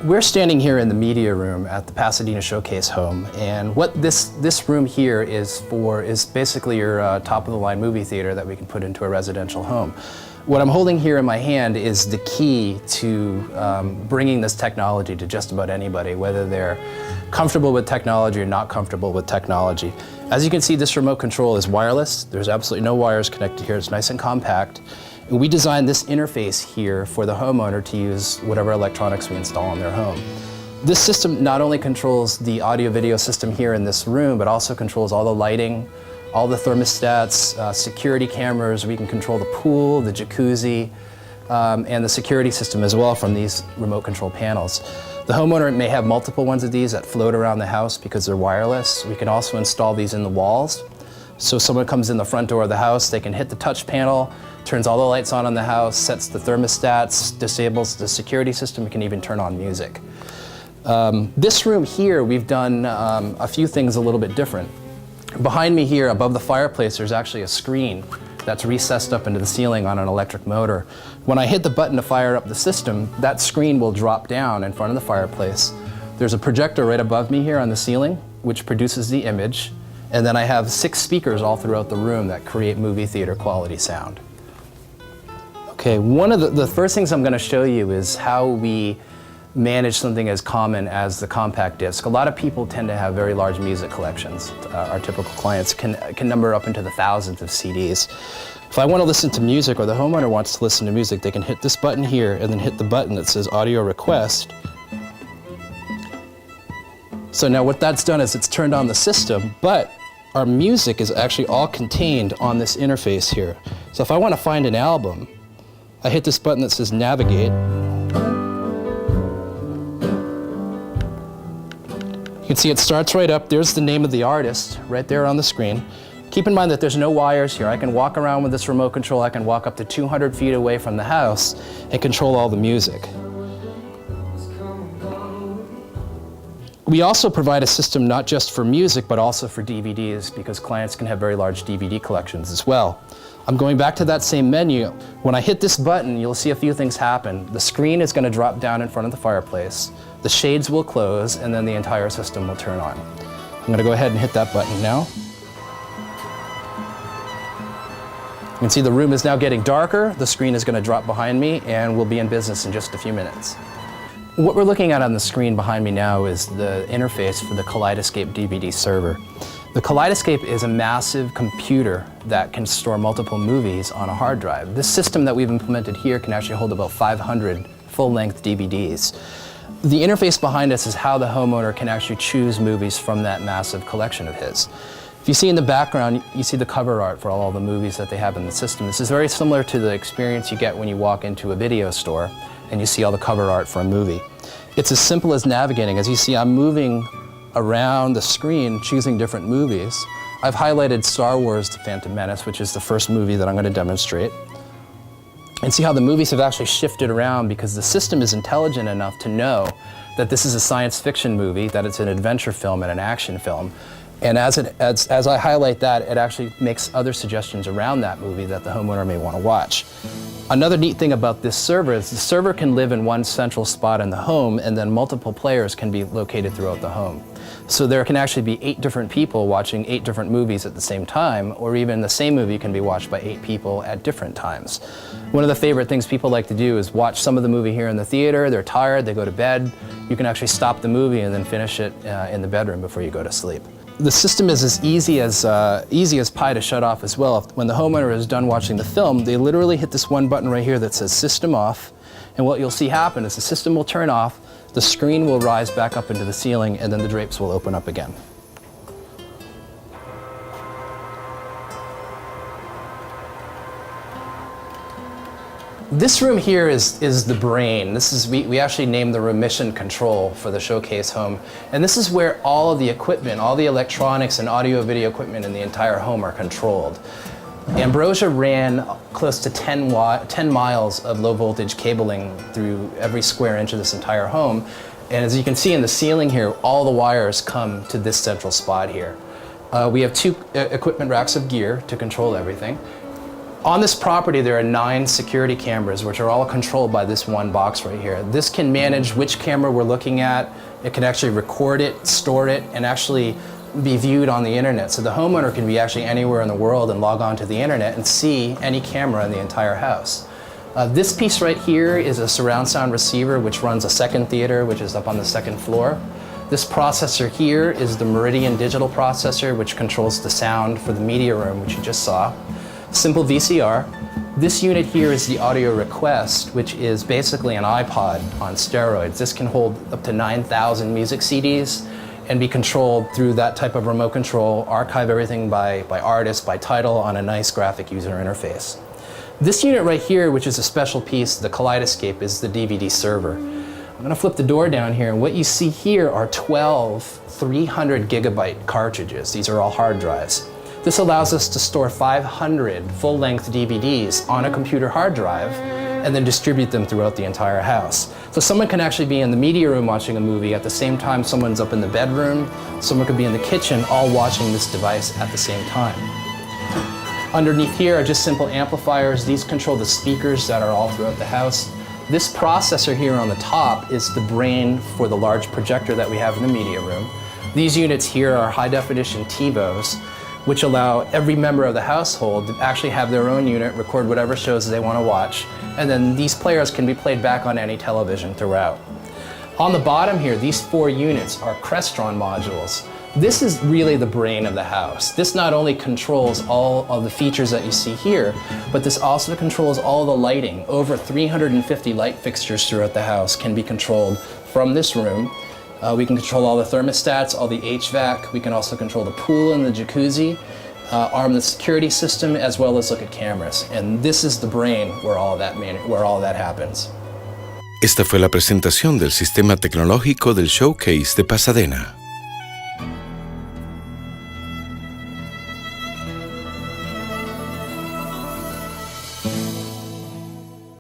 We're standing here in the media room at the Pasadena Showcase home, and what this room here is for is basically your top-of-the-line movie theater that we can put into a residential home. What I'm holding here in my hand is the key to bringing this technology to just about anybody, whether they're comfortable with technology or not comfortable with technology. As you can see, this remote control is wireless. There's absolutely no wires connected here. It's nice and compact. And we designed this interface here for the homeowner to use whatever electronics we install in their home. This system not only controls the audio-video system here in this room, but also controls all the lighting, all the thermostats, security cameras. We can control the pool, the jacuzzi, and the security system as well from these remote control panels. The homeowner may have multiple ones of these that float around the house because they're wireless. We can also install these in the walls. So if someone comes in the front door of the house, they can hit the touch panel, turns all the lights on in the house, sets the thermostats, disables the security system, it can even turn on music. This room here, we've done a few things a little bit different. Behind me here, above the fireplace, there's actually a screen that's recessed up into the ceiling on an electric motor. When I hit the button to fire up the system, that screen will drop down in front of the fireplace. There's a projector right above me here on the ceiling, which produces the image. And then I have 6 speakers all throughout the room that create movie theater quality sound. Okay, one of the first things I'm going to show you is how we manage something as common as the compact disc. A lot of people tend to have very large music collections. Our typical clients can number up into the thousands of CDs. If I want to listen to music or the homeowner wants to listen to music, they can hit this button here and then hit the button that says audio request. So now what that's done is it's turned on the system, but our music is actually all contained on this interface here. So if I want to find an album, I hit this button that says navigate. You can see it starts right up. There's the name of the artist right there on the screen. Keep in mind that there's no wires here. I can walk around with this remote control. I can walk up to 200 feet away from the house and control all the music. We also provide a system not just for music, but also for DVDs, because clients can have very large DVD collections as well. I'm going back to that same menu. When I hit this button, you'll see a few things happen. The screen is going to drop down in front of the fireplace, the shades will close, and then the entire system will turn on. I'm going to go ahead and hit that button now. You can see the room is now getting darker, the screen is going to drop behind me, and we'll be in business in just a few minutes. What we're looking at on the screen behind me now is the interface for the Kaleidoscape DVD server. The Kaleidoscape is a massive computer that can store multiple movies on a hard drive. This system that we've implemented here can actually hold about 500 full-length DVDs. The interface behind us is how the homeowner can actually choose movies from that massive collection of his. If you see in the background, you see the cover art for all the movies that they have in the system. This is very similar to the experience you get when you walk into a video store and you see all the cover art for a movie. It's as simple as navigating. As you see, I'm moving around the screen, choosing different movies. I've highlighted Star Wars: The Phantom Menace, which is the first movie that I'm going to demonstrate. And see how the movies have actually shifted around because the system is intelligent enough to know that this is a science fiction movie, that it's an adventure film and an action film. And as I highlight that, it actually makes other suggestions around that movie that the homeowner may want to watch. Another neat thing about this server is the server can live in one central spot in the home, and then multiple players can be located throughout the home. So there can actually be 8 different people watching 8 different movies at the same time, or even the same movie can be watched by 8 people at different times. One of the favorite things people like to do is watch some of the movie here in the theater, they're tired, they go to bed. You can actually stop the movie and then finish it in the bedroom before you go to sleep. The system is as easy as pie to shut off as well. When the homeowner is done watching the film, they literally hit this one button right here that says System Off, and what you'll see happen is the system will turn off, the screen will rise back up into the ceiling, and then the drapes will open up again. This room here is the brain. We actually named the room Mission Control for the Showcase home. And this is where all of the equipment, all the electronics and audio-video equipment in the entire home are controlled. Ambrosia ran close to 10 miles of low-voltage cabling through every square inch of this entire home. And as you can see in the ceiling here, all the wires come to this central spot here. We have 2 equipment racks of gear to control everything. On this property, there are 9 security cameras, which are all controlled by this one box right here. This can manage which camera we're looking at. It can actually record it, store it, and actually be viewed on the internet. So the homeowner can be actually anywhere in the world and log on to the internet and see any camera in the entire house. This piece right here is a surround sound receiver which runs a second theater, which is up on the 2nd floor. This processor here is the Meridian digital processor, which controls the sound for the media room, which you just saw. Simple VCR. This unit here is the audio request, which is basically an iPod on steroids. This can hold up to 9,000 music CDs and be controlled through that type of remote control, archive everything by artist, by title on a nice graphic user interface. This unit right here, which is a special piece, the Kaleidoscape, is the DVD server. I'm going to flip the door down here, and what you see here are 12 300 gigabyte cartridges. These are all hard drives. This allows us to store 500 full-length DVDs on a computer hard drive and then distribute them throughout the entire house. So someone can actually be in the media room watching a movie at the same time someone's up in the bedroom, someone could be in the kitchen, all watching this device at the same time. Underneath here are just simple amplifiers. These control the speakers that are all throughout the house. This processor here on the top is the brain for the large projector that we have in the media room. These units here are high-definition TiVos, which allow every member of the household to actually have their own unit, record whatever shows they want to watch, and then these players can be played back on any television throughout. On the bottom here, these 4 units are Crestron modules. This is really the brain of the house. This not only controls all of the features that you see here, but this also controls all the lighting. Over 350 light fixtures throughout the house can be controlled from this room. We can control all the thermostats, all the HVAC. We can also control the pool and the jacuzzi, arm the security system, as well as look at cameras. And this is the brain where all that happens. Esta fue la presentación del sistema tecnológico del Showcase de Pasadena.